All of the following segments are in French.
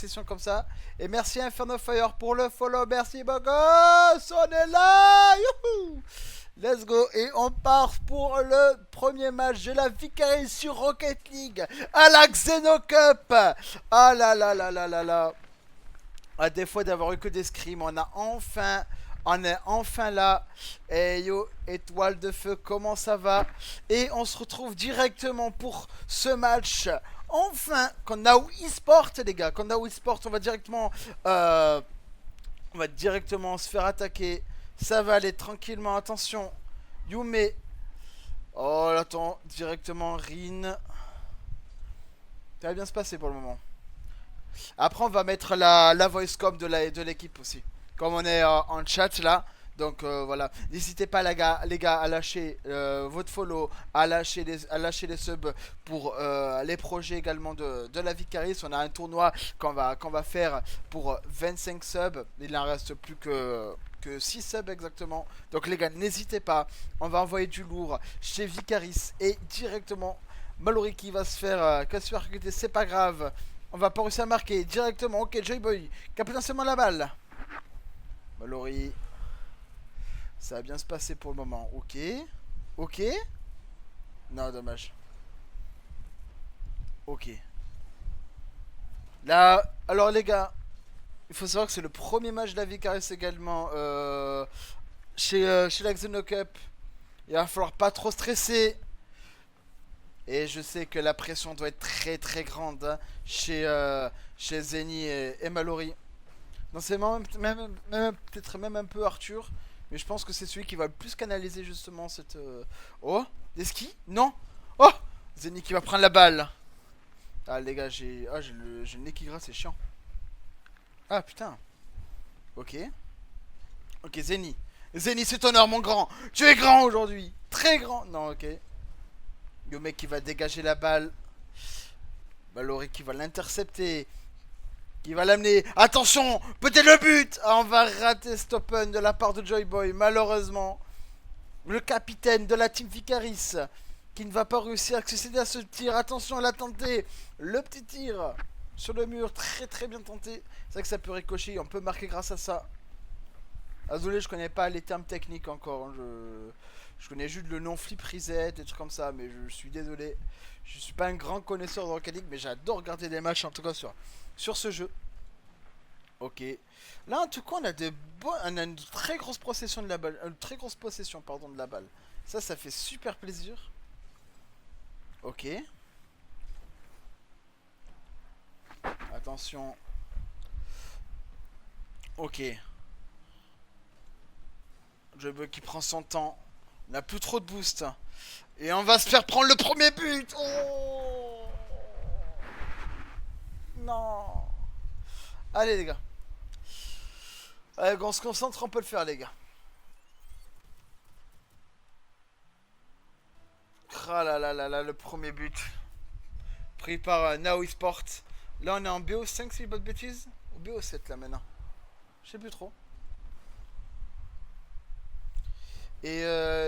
session comme ça. Et merci Inferno Fire pour le follow. Merci beau gosse. On est là. Youhou. Let's go. Et on part pour le premier match de la Vicarie sur Rocket League à la Xeno Cup. Ah là là là là là là. À défaut d'avoir eu que des scrims, on est enfin là. Et yo, étoile de feu, comment ça va? Et on se retrouve directement pour ce match. Enfin, Kondao eSport, les gars. Kondao eSport, euh, on va directement se faire attaquer. Ça va aller tranquillement. Attention, Yume. Oh, attends, directement Rin. Ça va bien se passer pour le moment. Après, on va mettre la voice com de l'équipe aussi. Comme on est en chat là. Donc voilà. N'hésitez pas, les gars, à lâcher votre follow, à lâcher les subs pour les projets également de la Vicaris. On a un tournoi qu'on va faire pour 25 subs. Il en reste plus que 6 subs exactement. Donc les gars, n'hésitez pas. On va envoyer du lourd chez Vicaris. Et directement, Mallory qui va se faire recruter. C'est pas grave. On va pas réussir à marquer directement. Ok, Joyboy qui a potentiellement la balle. Mallory. Ça va bien se passer pour le moment. Ok. Ok. Non, dommage. Ok. Là, alors les gars, il faut savoir que c'est le premier match de la Vicaris également chez la Xeno Cup. Il va falloir pas trop stresser. Et je sais que la pression doit être très très grande hein, chez Zeni et Mallory. Non, c'est peut-être même un peu Arthur. Mais je pense que c'est celui qui va le plus canaliser justement cette... Oh, des skis. Non. Oh, Zeni qui va prendre la balle. Ah les gars, j'ai le nez qui gratte, c'est chiant. Ah putain. Ok. Ok, Zeni. Zeni, c'est ton honneur, mon grand. Tu es grand aujourd'hui. Très grand. Non, ok. Le mec qui va dégager la balle. Mallory qui va l'intercepter. Qui va l'amener. Attention, peut-être le but. Ah, on va rater cet open de la part de Joyboy, malheureusement. Le capitaine de la team Vicaris qui ne va pas réussir à accéder à ce tir. Attention, elle a tenté le petit tir sur le mur, très très bien tenté. C'est vrai que ça peut ricocher, on peut marquer grâce à ça. Désolé, je connais pas les termes techniques encore. Hein. Je connais juste le nom flip reset, des trucs comme ça, mais je suis désolé. Je suis pas un grand connaisseur de Rocket League, mais j'adore regarder des matchs en tout cas sur ce jeu. Ok. Là, en tout cas, on a une très grosse possession de la balle. Une très grosse possession, pardon, de la balle. Ça fait super plaisir. Ok. Attention. Ok. Joyboy qui prend son temps. On n'a plus trop de boost. Et on va se faire prendre le premier but. Oh non. Allez, les gars. Allez, on se concentre, on peut le faire, les gars. Ah là là là là, le premier but. Pris par Now eSport. Là, on est en BO5, si je dis pas de bêtises. Ou BO7, là, maintenant. Je sais plus trop. Et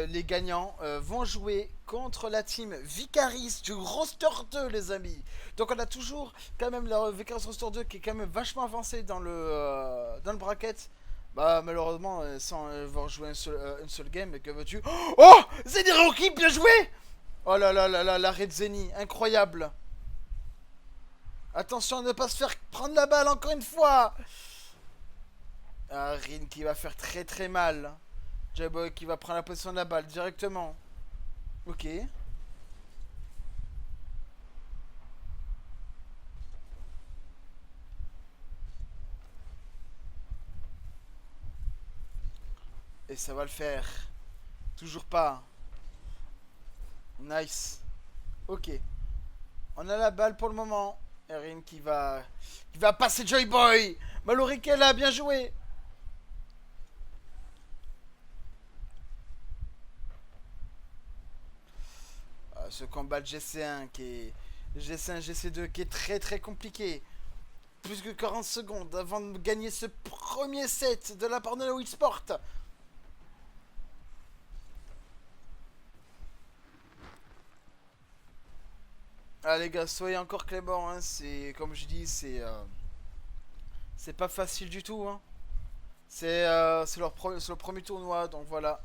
les gagnants vont jouer contre la team Vicaris du roster 2, les amis. Donc on a toujours quand même la Vicaris roster 2 qui est quand même vachement avancé dans le bracket. Bah malheureusement sans avoir joué une seule game, mais que veux-tu? Oh, Zeni Rocky, bien joué. Oh là là là là, l'arrêt de Zeni, incroyable. Attention à ne pas se faire prendre la balle encore une fois. Ah, Rin qui va faire très très mal. Joyboy qui va prendre la position de la balle directement. Ok. Et ça va le faire. Toujours pas. Nice. Ok. On a la balle pour le moment. Erin qui va passer Joyboy. Mallory qu'elle a bien joué. Ce combat de GC1 qui est GC1 GC2 qui est très très compliqué. Plus que 40 secondes avant de gagner ce premier set de la part de la Wii Sport. Ah les gars, soyez encore clément, hein, c'est comme je dis, C'est pas facile du tout, hein. C'est le premier tournoi, donc voilà.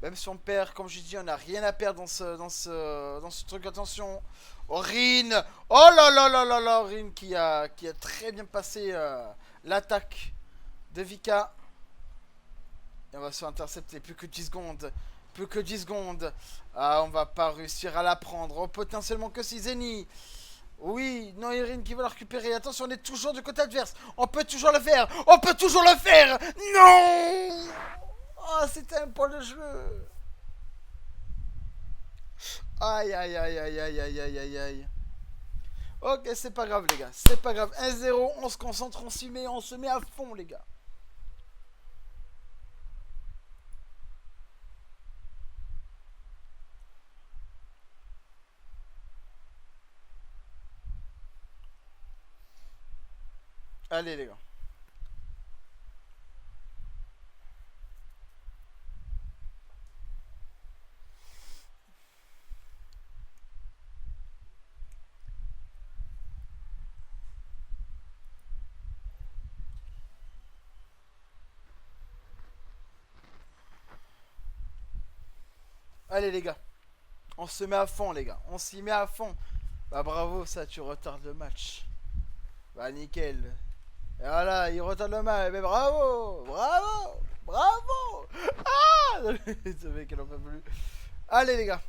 Même si on perd, comme je dis, on n'a rien à perdre dans ce truc. Attention. Oh, Rin. Oh là là là là là. Rin qui a très bien passé l'attaque de Vika. Et on va se faire intercepter. Plus que 10 secondes. Plus que 10 secondes. Ah, on va pas réussir à la prendre. Oh, potentiellement que si Zeni. Oui, non, Irine qui va la récupérer. Attention, on est toujours du côté adverse. On peut toujours le faire. On peut toujours le faire. Non. Oh, c'était un point de jeu. Aïe, aïe, aïe, aïe, aïe, aïe, aïe, aïe, aïe. Ok, c'est pas grave, les gars. C'est pas grave. 1-0, on se concentre, on se met à fond, les gars. Allez, les gars. Allez, les gars. On se met à fond, les gars. On s'y met à fond. Bah, bravo, ça, tu retardes le match. Bah, nickel. Et voilà, il retarde le match. Mais bravo. Bravo. Bravo. Ah. Ce mec, elle en peut plus. Allez, les gars.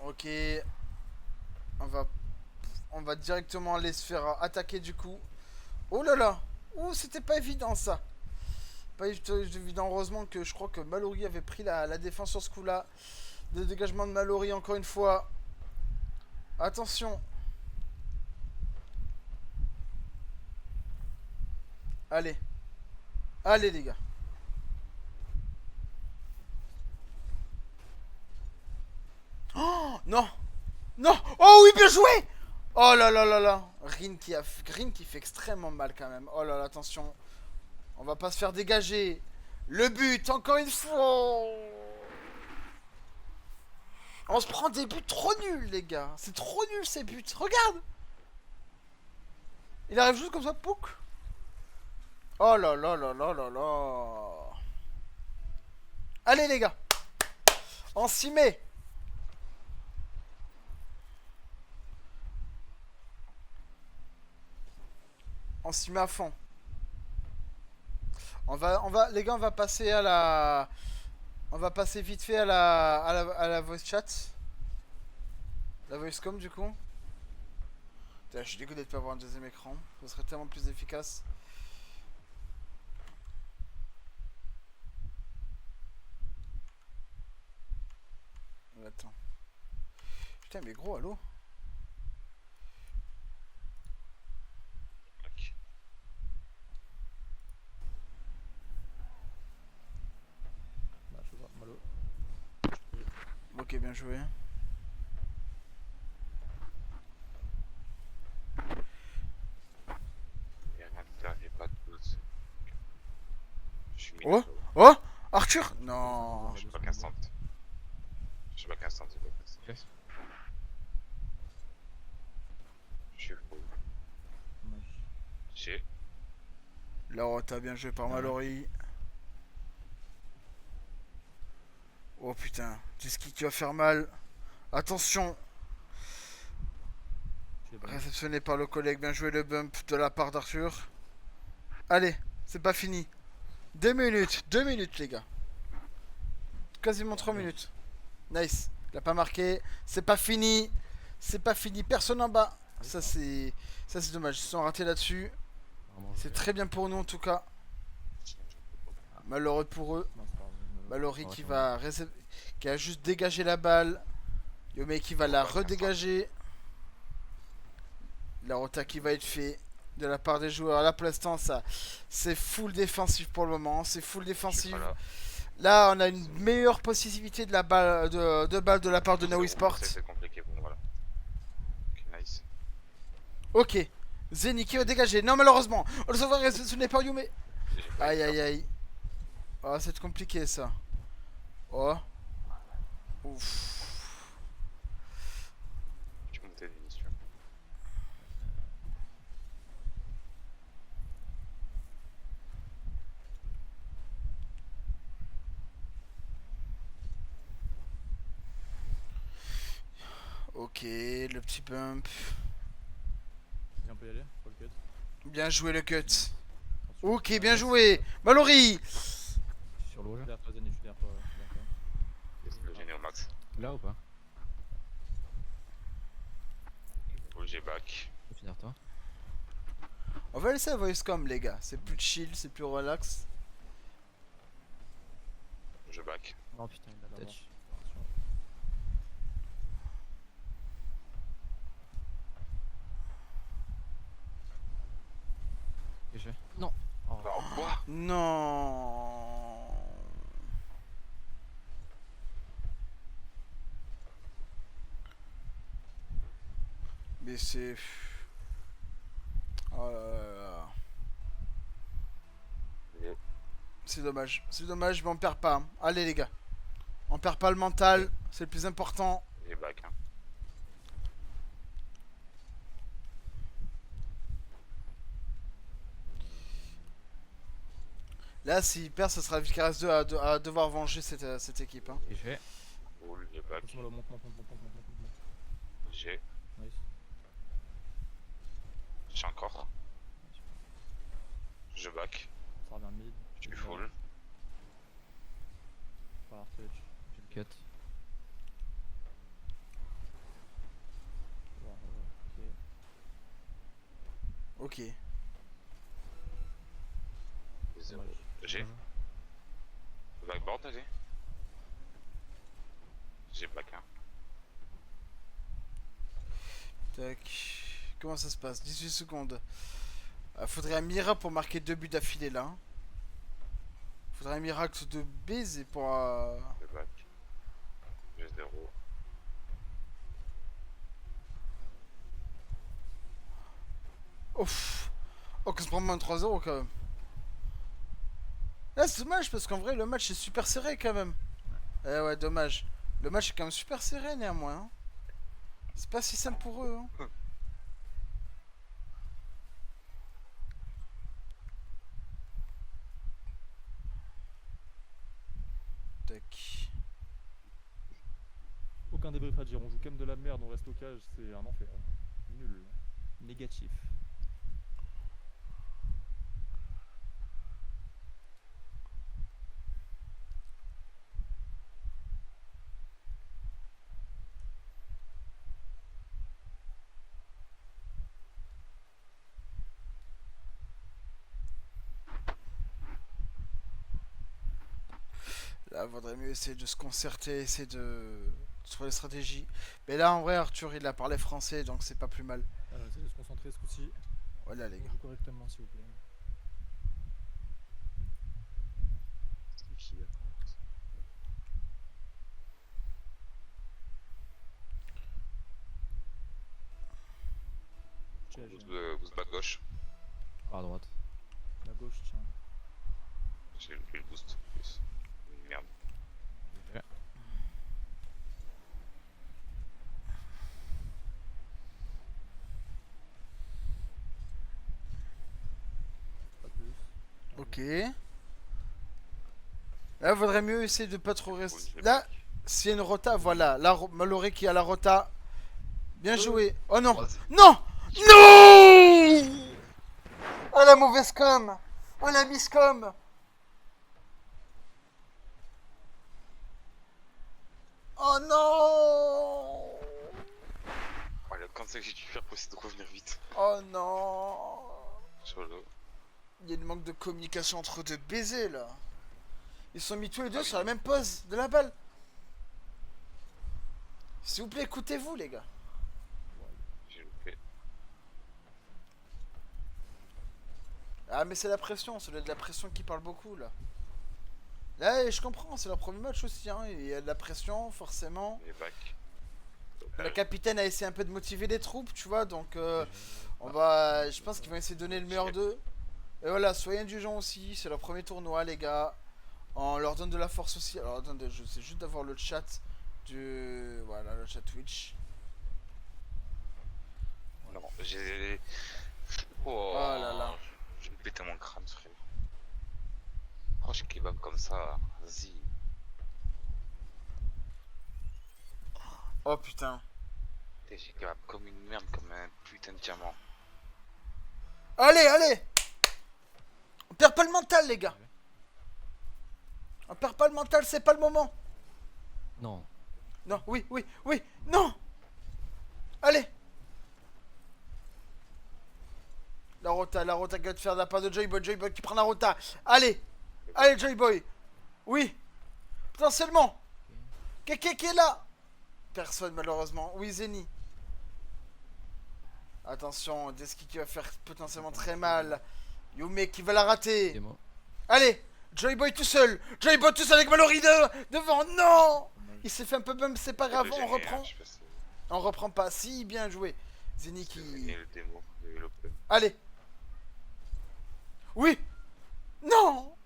Ok. On va, on va directement aller se faire attaquer du coup. Oh là là. Ouh, c'était pas évident, ça. Pas évident, heureusement que je crois que Mallory avait pris la défense sur ce coup-là. Le dégagement de Mallory encore une fois. Attention. Allez. Allez les gars. Oh non. Non. Oh oui, bien joué. Oh là là là là. Rin qui fait extrêmement mal quand même. Oh là là, attention. On va pas se faire dégager. Le but, encore une fois. On se prend des buts trop nuls, les gars. C'est trop nul ces buts. Regarde. Il arrive juste comme ça, pouc. Oh là là là là là là. Allez, les gars. On s'y met. On s'y met à fond. Les gars, on va passer à la... On va passer vite fait à la voice chat. La voice com, du coup. Putain, je suis dégoûté de pas avoir un deuxième écran. Ce serait tellement plus efficace. Attends. Putain, mais gros, allô? Ok, bien joué. Oh, oh, Arthur. Non. Je sais pas 15 centimes. Je sais pas 15 centimes. Yes. Je suis fou. J'ai. Là, t'as bien joué par Mallory. Oh putain, Jesky qui va faire mal. Attention. Réceptionné par le collègue, bien joué le bump de la part d'Arthur. Allez, c'est pas fini. 2 minutes les gars. Quasiment 3 minutes. Nice, il a pas marqué. C'est pas fini. C'est pas fini, personne en bas. Ça c'est dommage, ils se sont ratés là-dessus. C'est très bien pour nous en tout cas. Malheureux pour eux. Mallory qui a juste dégagé la balle. Yomei qui va la redégager. La rota qui va être fait de la part des joueurs. Là pour l'instant ça c'est full défensif pour le moment. C'est full défensif. Là on a une meilleure possibilité de la balle de la part de Naui Sport. C'est compliqué, bon, voilà. Ok, nice. Ok. Zeni qui va dégager. Non malheureusement. On le sauvera, ce n'est pas Yomei. Aïe aïe aïe. Oh c'est compliqué ça. Oh. Ouf. Tu peux monter des missions. Ok, le petit bump. Vas-y, on peut y aller, faut le cut. Bien joué le cut. Attention. Ok, bien joué. Mallory. Je suis sur l'eau Je suis là. derrière toi, Zenny, je suis derrière toi. Ouais, je suis derrière toi. Le génie au max. Là ou pas? Full, j'ai back. Je vais finir toi. On va laisser la voice com les gars. C'est plus chill, c'est plus relax. Je back. Oh putain, il a D'abord. touch. Attention. Et je fais. Non. Oh. Bah, quoi? Non. Mais c'est... Oh là là là. J'ai- C'est dommage, mais on perd pas. Hein. Allez les gars. On perd pas le mental, c'est le plus important. J'ai back. Hein. Là, s'il perd, ce sera Vicaris 2 à devoir venger cette équipe. Hein. Et je fais. Full, j'ai back. Attention, là, monte. J'ai. Nice. J'ai encore. Je back. Ça revient mid. Je suis full. Par touch. J'ai le cut. Wow, ok. Ok. Zéro. Dommage. J'ai. Backboard, allez. J'ai back. Hein. Tac. Comment ça se passe? 18 secondes. Faudrait un miracle pour marquer 2 buts d'affilée là. Hein. Faudrait un miracle de baiser pour... Je back. J'ai 0. Ouf. Oh, que se prend moins de 3-0 quand même. Là, c'est dommage parce qu'en vrai, le match est super serré quand même. Eh ouais, dommage. Le match est quand même super serré néanmoins. Hein. C'est pas si simple pour eux. Hein. Tac. Aucun débrief à dire, on joue quand même de la merde, on reste au cage, c'est un enfer. Nul. Négatif. Là, vaudrait mieux essayer de se concerter, essayer de trouver des stratégies. Mais là, en vrai, Arthur, il a parlé français, donc c'est pas plus mal. Essayez de se concentrer ce coup-ci. Voilà, les On gars. joue correctement, s'il vous plaît. C'est qui là? Boost back gauche. Par droite. La gauche, tiens. J'ai loupé le boost. Plus. Merde. J'ai fait. Pas plus. Ok. Là, vaudrait mieux essayer de pas trop Full, rester. j'ai Là, back. s'il y a une rota, voilà. Là, Mallory qui a la rota. Bien joué. Oh non. Vas-y. Non. Non. Oh la mauvaise com. Oh la miscom. Oh non. Oh, le conseil que j'ai dû faire pour essayer de revenir vite. Oh non. Solo. Il y a une manque de communication entre deux baisers là. Ils sont mis tous les deux Ah oui. sur la même pose de la balle. S'il vous plaît, écoutez-vous les gars. J'ai loupé. Ah mais c'est la pression, c'est de la pression qui parle beaucoup là. Là je comprends, c'est leur premier match aussi, hein. Il y a de la pression forcément. J'ai back. La capitaine a essayé un peu de motiver les troupes, tu vois, donc on va, je pense qu'ils vont essayer de donner le meilleur d'eux. Et voilà, soyez indulgents aussi, c'est leur premier tournoi les gars. On leur donne de la force aussi. Alors attendez, je sais juste d'avoir le chat du, voilà, le chat Twitch. Non, j'ai. Oh, Oh là là. Je vais péter mon crâne, frère. Proche kebab comme ça, vas-y. Oh putain. J'ai grave comme une merde, comme un putain de diamant. Allez, allez. On perd pas le mental, les gars. On perd pas le mental, c'est pas le moment. Non. Non, oui, oui, oui, non. Allez. La rota qui va te faire de la part de Joyboy qui prend la rota. Allez, allez Joyboy. Oui, potentiellement. Qui est là? Personne malheureusement. Oui, Zeni. Attention, Deski qui va faire potentiellement très mal. Yume qui va la rater. C'est moi. Allez, Joyboy tout seul. Joyboy tout seul avec Mallory devant. Non. Il s'est fait un peu bum, c'est pas grave, on reprend. On reprend pas, si, bien joué. Zeni qui... le démo, l'open. Allez. Oui. Non.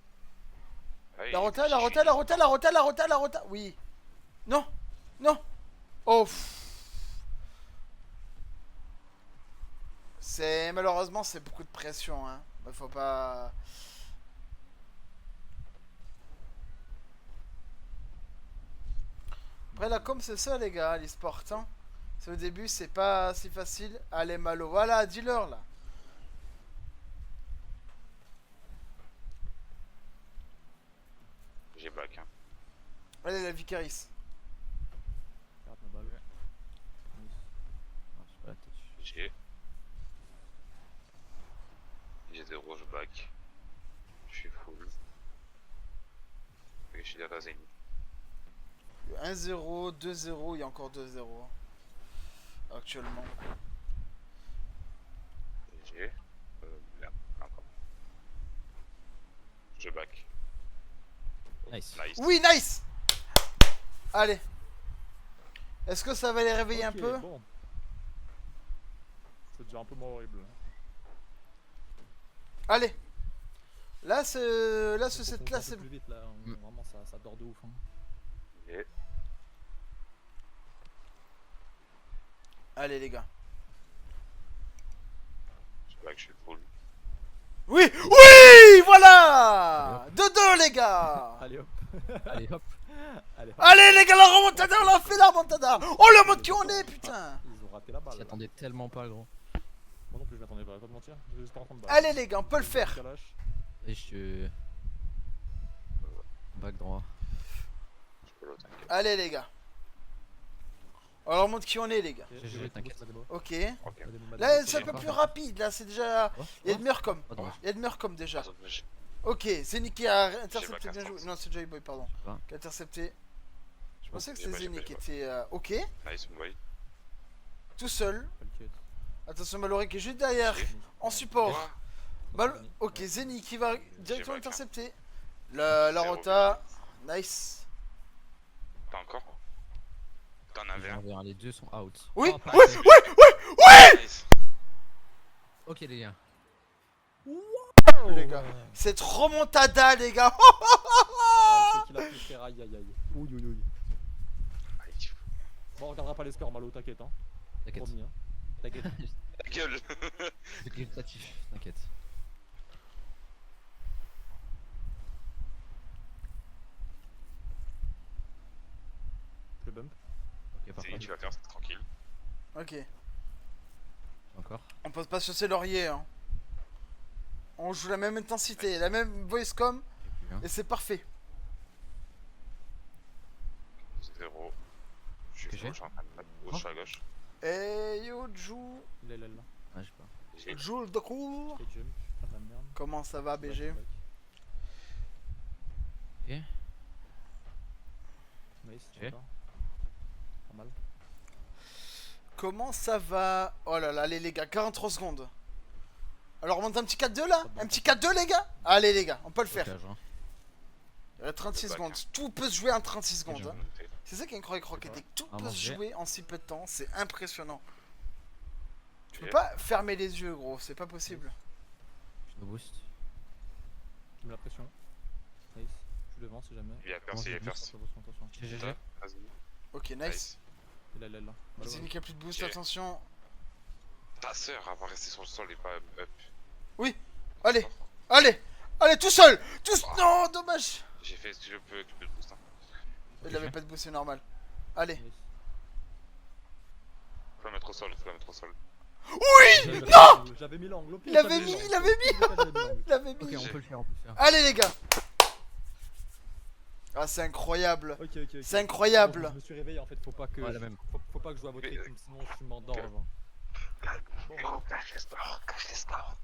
Ah, il La est rota, petit, la rota, la rota, la rota, la rota, la rota. Oui. Non. Non. Oh. C'est... Malheureusement, c'est beaucoup de pression, hein. Bah, faut pas... Après, la com, c'est ça, les gars, l'e-sport, hein. C'est au début, c'est pas si facile. Allez, Malo. Voilà, dis-leur, là. J'ai back, hein. Allez, la Vicaris. Garde ma balle. Nice. Non, j'ai pas la tête. J'ai 0, je back. Je suis full. Et je suis derrière Zeni. 1-0, 2-0, il y a encore 2-0. Actuellement. J'ai. Merde, encore. Je back. Nice. Nice. Oui, nice. Allez. Est-ce que ça va les réveiller un Ok, peu? bon. C'est déjà un peu moins horrible. Allez. Là, c'est... Là, Faut cette qu'on classe, joue un c'est... peu plus vite là, vraiment ça dort de ouf. Hein. Et Allez, les gars. je back, je suis full. Oui, oui, voilà. 2-2, les gars. Allez hop. Allez hop. Allez hop. Allez, les gars, la remontada, on l'a fait, la remontada. Oh, le mode qui on est, putain. Ils ont raté la balle. J'y là. attendais tellement pas, gros. Moi non plus, je m'attendais pas à te mentir. J'étais pas en train de balle. Allez, les gars, on peut le faire. Kalash. Et je... Back droit. Je peux l'autre, t'inquiète. Allez, les gars. Alors, montre qui on est, les gars. Ok, GG, je vais t'inquiète. boost ma démo. Ok. Ok. Ma démo, ma Là, démo. c'est un peu plus rapide. Là, c'est déjà... Oh, Il y a de meilleurs com. oh, dommage. Il y a de meilleurs com, déjà. Attends, j'ai- Ok, Zeni qui a J'ai intercepté, pas bien joué. 15. Non, c'est Joyboy, pardon. pas. Qui a intercepté. Je pensais que J'ai c'était pas, j'ai Zeni pas, qui j'ai pas. était... ok. Nice, boy. Tout seul. Pas le cut. Attention, Mallory qui est juste derrière. J'ai- En support. Quoi Ok, Zeni qui va directement back, hein. intercepter. La Zéro rota. Nice. T'as encore? T'en avais un? Les deux sont out. Oui, Oh, pas oui, assez. oui. Nice. Ok, les gars. Les gars. Cette remontada, les gars. Ah, c'est qu'il a pu faire aïe aïe aïe. Ouh ouh ouh. Aïe, Bon, on regardera pas les scores, Malo, t'inquiète. Hein. T'inquiète. Promis, hein. T'inquiète. ta gueule. C'est qualitatif. T'inquiète. Je le bump. Ok, C'est parfait. tu vas faire, c'est tranquille. Ok. Encore. On pose pas sur ses lauriers. Hein. On joue la même intensité, la même voice com. Et puis, hein. Et c'est parfait. 0. Je suis Que full, j'ai je suis en train de mettre gauche à gauche. Et yo, joue. Il est là, là. Ah, je sais pas. J'ai Joue de cool. Fait jump, faire de la merde. Comment ça va, BG? Back, back. Ok. Nice, Ok. encore. Pas mal. Comment ça va? Oh là là, allez les gars, 43 secondes. Alors on monte un petit 4-2 là? Un petit 4-2 les gars? Allez les gars, on peut le faire. Blocage, hein. Il reste 36 Le bac, secondes. hein. Tout peut se jouer en 36 secondes. Bien hein. monté. C'est ça qui est incroyable, Croquette. C'est Tout Ah, peut bon, se j'ai- jouer en si peu de temps. C'est impressionnant. Tu peux Ok. pas fermer les yeux, gros. C'est pas possible. Je me boost. Tu mets la pression. Nice. Je suis devant si jamais. Il y a percé, il y a percé. Attention, attention. GG. Vas-y. Ok, nice. Nice. Il est là, là. Malo, Zini qui a plus de boost, Ok. attention. Ta sœur, elle va rester sur le sol et pas up. Allez, allez, allez, tout seul. Non, dommage. J'ai fait ce que je peux, tu peux le boost. Hein. Il avait pas de boost, c'est normal. Allez. Nice. Faut mettre au sol, faut la mettre au sol. Oui. Non. J'avais mis l'angle. Au pire, Il avait j'avais mis, l'angle. il avait mis. Au pire, j'avais mis l'angle. Il avait mis. Ok, on peut le faire, on peut le faire. Allez les gars. Ah c'est incroyable. Ok, ok, ok. C'est incroyable. Je me suis réveillé en fait, faut pas que, Ouais, la même. faut pas que je joue à votre rythme, sinon je m'endors Ok. avant. Gros, cache les scores, cache les scores.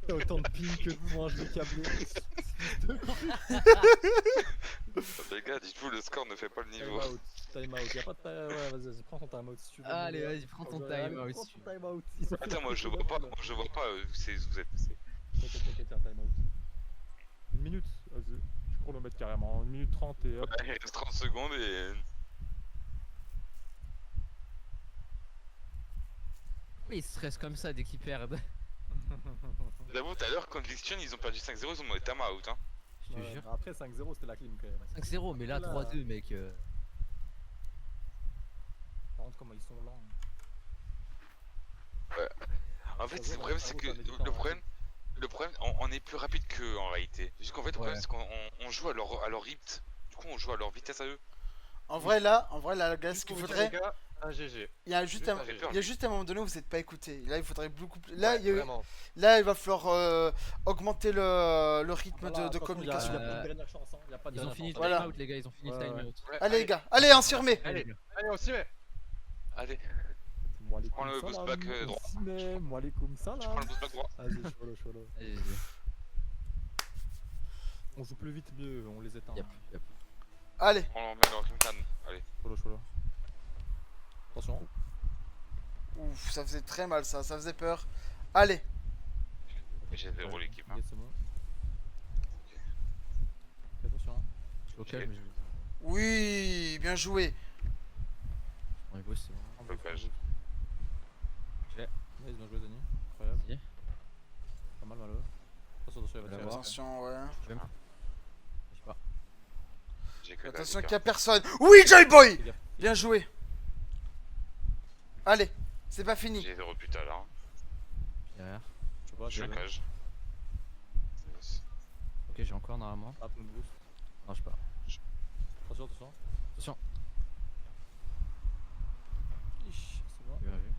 T'as autant de ping que de moi, je vais câbler. Les gars, dites-vous, le score ne fait pas le Time niveau. out, time out. Y'a pas de time. Ouais, vas-y, prends ton time out si tu veux. Allez, mon gars. vas-y, prends ton Allez, time out. prends si ton tu veux. time out. Ils ont fait Attends, moi la je faute vois pas, de moi je vois pas, vous êtes. T'inquiète, t'inquiète, un time out. Une minute, vas-y. Je chronomètre carrément. 1 minute 30 et hop. Il reste 30 secondes et. Pourquoi ils stressent comme ça dès qu'ils perdent? J'avoue, tout à l'heure, quand Lixion ils ont perdu 5-0, ils ont demandé time out. Hein. Je te Ouais, jure. Après 5-0, c'était la clim quand même. 5-0, mais là Là. 3-2, mec. Par contre, comment ils sont lents. En fait, Ça le va, problème, ça c'est vaut, que ça met du temps, le problème, on est plus rapide qu'eux en réalité. Juste qu'en fait, le problème, Ouais. c'est qu'on joue à leur rythme. Du coup, on joue à leur vitesse à eux. En vrai là, gars, ce qu'il faudrait, Les gars, un GG. il y a juste un, J'ai peur, il y a lui. juste un moment donné où vous n'êtes pas écouté. Là, il faudrait beaucoup plus. Là, Ouais, il y a eu- vraiment. là, il va falloir augmenter le rythme Voilà, de attention, communication. Il y a pas de dernière chance, hein. Il y a pas de Ils ont dernière fini le chance. Voilà. time out, les gars, ils ont fini le Ouais, time ouais. out. Ouais, Allez les gars, allez, un sur mai. Allez, allez, on s'y met. Allez, Moi les Prends le boost back, droit. Moi les coups je prends salam. le boost back droit. Vas-y, cholo. Allez, vas-y. On joue plus vite, mieux, on les éteint. Yep, yep. Allez, On met leur can. Allez, Cholo. Attention. ouf, ça faisait très mal ça faisait peur. Allez, j'ai 0 l'équipe. Hein. Ok, c'est bon. Fais attention. Hein. Je suis au calme, je oui, bien joué. prends les boosts, c'est bon. En Blocage. Nice, bien joué, Zani. Incroyable. Vas-y. Pas mal, malheureux. Attention, il va Voilà, tirer. voilà. Attention, ouais. Je vais me. Je sais pas. J'ai que Attention dalle, qu'il n'y a personne. Oui, Joy Boy. Fais gaffe. Bien joué. Allez, c'est pas fini. J'ai 0 putain là. Hein. Derrière. Je sais pas, Je suis je au cage. Ok, j'ai encore normalement. Ah, ton boost. Non, je sais pas. Attention. Attention. C'est bon. Bien vu.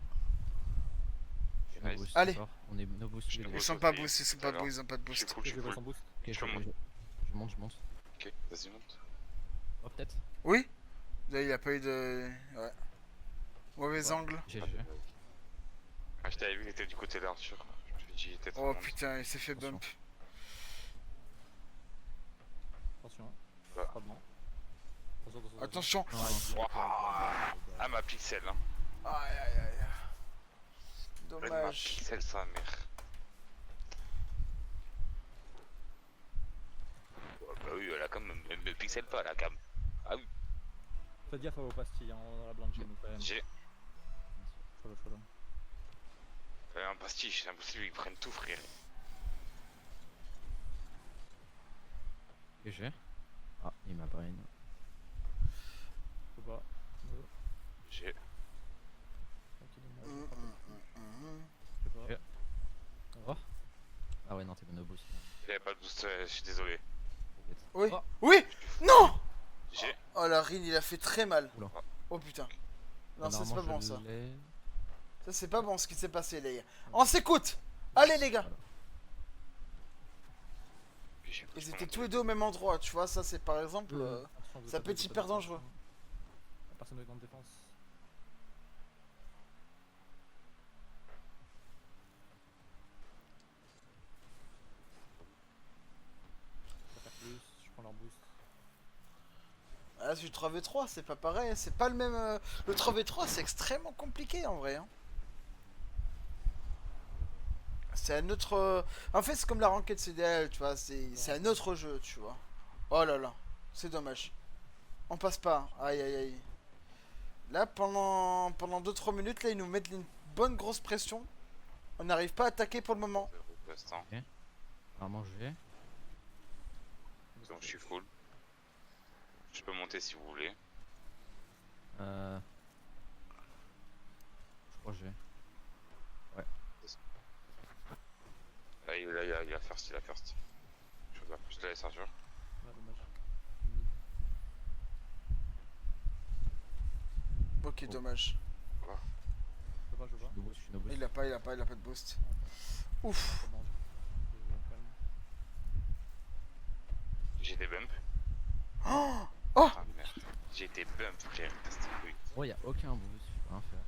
Je suis no Nice. boost, Allez. d'accord. On est no boost tous les Je deux. Ils boost sont pas aussi, boost, ils sont tout pas à l'heure. boost, ils ont pas de Je suis boost. full, je Je suis vais full. son boost. Ok, Je monte. je monte. Ok, vas-y, monte. Oh, peut-être. Oui. Là, il a pas eu de. Ouais. Mauvais angle. GG. Ah, je t'avais vu, il était du côté d'Arthur. Je me suis dit, il était trop Oh loin. putain, il s'est fait bump. Attention. Voilà. Pas bon. Attention. Waouh. Ah, ma pixel, hein. Aïe aïe aïe. Ma Dommage. pixel, sa mère. Oh, bah oui, la cam me pixel pas, la cam. Faites gaffe à vos pastilles, hein, on a la blanche chez nous quand même. J'ai Cholo. un pastiche, c'est impossible, ils prennent tout, frère. GG. Ah, il m'a brain. Faut pas. J'ai. Ok, dommage. Je sais pas. Oh. Ah ouais, non, t'es no boost. J'avais pas de boost, je suis désolé. Oui. Oh. Oui. Non. J'ai. Oh la Rin, il a fait très mal. Oula. Oh putain. Non, ça c'est Normalement, pas bon je ça. l'ai. Ça c'est pas bon ce qui s'est passé les gars. On s'écoute. Allez les gars. Puis j'ai Ils étaient tous les deux au même endroit, tu vois, ça c'est par exemple. Attention, vous ça êtes peut à être deux, hyper vous êtes à deux. dangereux. La personne est dans défense. Je vais faire plus, je prends leur boost. Ah, du 3v3, c'est pas pareil, c'est pas le même. Le 3v3, c'est extrêmement compliqué en vrai. Hein. C'est un autre. En fait, c'est comme la ranked CDL, tu vois, c'est un autre jeu, tu vois. Oh là là, c'est dommage. On passe pas, aïe aïe aïe. Là, pendant 2-3 minutes, là, ils nous mettent une bonne grosse pression. On n'arrive pas à attaquer pour le moment. pour l'instant. Normalement, je vais. Donc je suis full. Je peux monter si vous voulez. Je crois que je vais. Là, il a first, Je te laisse, Arthur. Ah, dommage. Ok, dommage. Je peux pas. Je suis no boost. Il a pas de boost. Ouf. Comment je vais calme. J'ai des bumps. Oh, Ah merde. J'ai été bump, frère. Casse tes couilles. Oh, y'a aucun boost, je peux rien faire.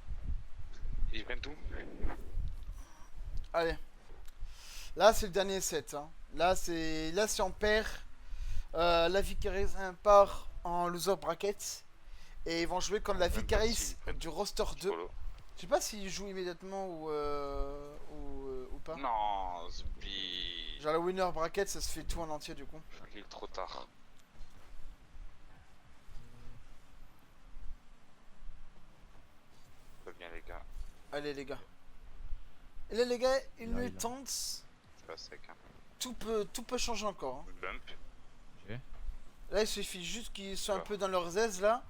Ils prennent tout. allez. Là, c'est le dernier set. Hein. Là, si on perd, la Vicaris part en loser bracket. Et ils vont jouer contre la Même pas Vicaris s'ils prennent du roster 2. solo. Je sais pas s'ils jouent immédiatement ou pas. Non, Zbi. Genre, le winner bracket, ça se fait tout en entier du coup. Je clique trop tard. Pas bien, les gars. Allez, les gars. Et là, les gars, une Là, minute il a- 30. C'est pas sec. Hein. Tout peut changer encore. Hein. Bump. J'ai. Là, il suffit juste qu'ils soient un Ouais. peu dans leurs aises là.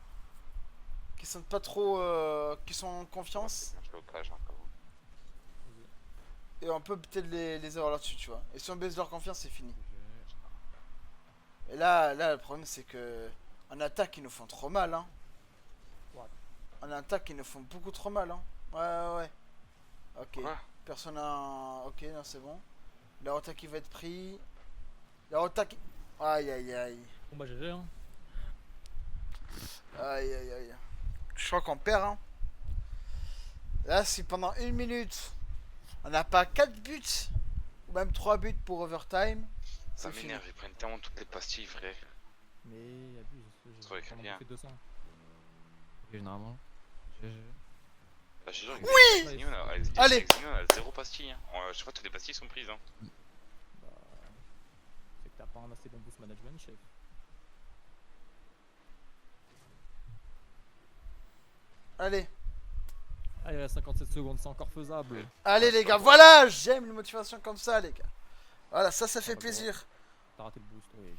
Qu'ils sentent pas trop. Qu'ils sont en confiance. Je vais au cage, hein, quand même. Et on peut peut-être les avoir là-dessus, tu vois. Et si on baisse leur confiance, c'est fini. Et là, le problème, c'est que. En attaque, ils nous font trop mal, hein. Ouais. En attaque, ils nous font beaucoup trop mal, hein. Ouais. Ok. Quoi? Personne a. Ok, non, c'est bon. La attaque, il va être pris. La attaque. Aïe. Bon bah GG hein. Aïe. Je crois qu'on perd, hein. Là, si pendant une minute, on n'a pas 4 buts, ou même 3 buts pour overtime, Ça c'est m'énerve, ils prennent tellement toutes les pastilles, frère. Mais abuse. Trop écrit bien. fait 200. Ok, généralement. GG. Là, je suis sûr, Oui Xenion, Allez. Xenion a 0 pastilles. Hein. Je crois que toutes les pastilles sont prises. Hein. Bah. C'est que t'as pas un assez bon boost management, chef. Allez. Allez, il reste 57 secondes, c'est encore faisable. Allez, les gars, voilà. J'aime les motivations comme ça, les gars. Voilà, ça fait Ah, bah, plaisir. T'as raté le boost, wesh.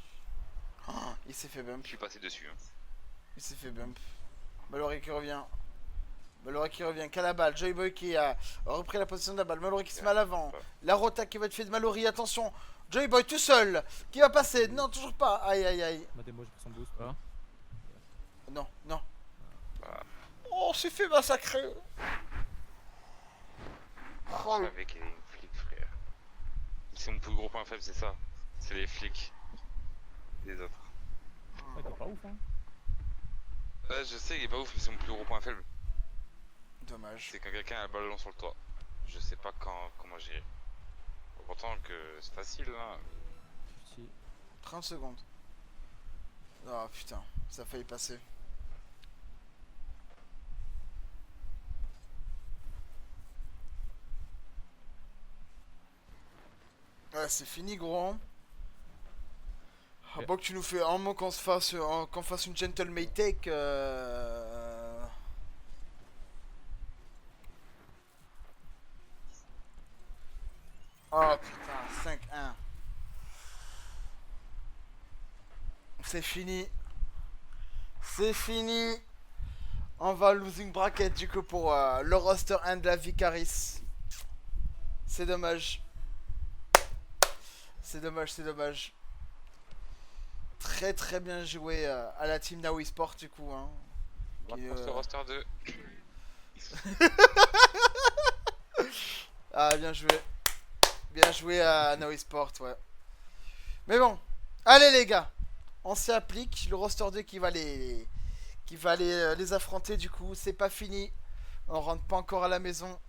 Oh, il s'est fait bump. Je suis passé dessus. Hein. Il s'est fait bump. Mallory qui revient. Qu'à la balle. Joyboy qui a repris la position de la balle. Mallory qui se met à l'avant. La rota qui va être faite de Mallory. Attention. Joyboy tout seul. Qui va passer. Non, toujours pas. Aïe. Ma démo, j'ai pris son boost. Voilà. Non. Bah, Oh, c'est fait massacrer. je savais qu'il y avait une flic, frère. C'est mon plus gros point faible, c'est ça. C'est les flics. Les autres. Ouais, t'es pas ouf hein. Ouais, je sais, il est pas ouf, mais c'est mon plus gros point faible. Dommage. C'est quand quelqu'un a le ballon sur le toit. Je sais pas comment gérer. Pourtant que c'est facile là. 50. 30 secondes. Oh putain, ça a failli passer. Ouais, c'est fini, gros. Hein. Ah, Ok. bon, que tu nous fais un moment qu'on fasse une gentleman take. Oh putain, 5-1. C'est fini. C'est fini. On va losing bracket du coup pour le roster 1 de la Vicaris. C'est dommage. C'est dommage. Très bien joué à la team Now Esport du coup. Hein. On Qui, va le roster 2. Ah, bien joué. Bien joué à Now Esport, ouais. Mais bon, allez les gars. On s'y applique. Le roster 2 qui va les affronter du coup. C'est pas fini. On rentre pas encore à la maison.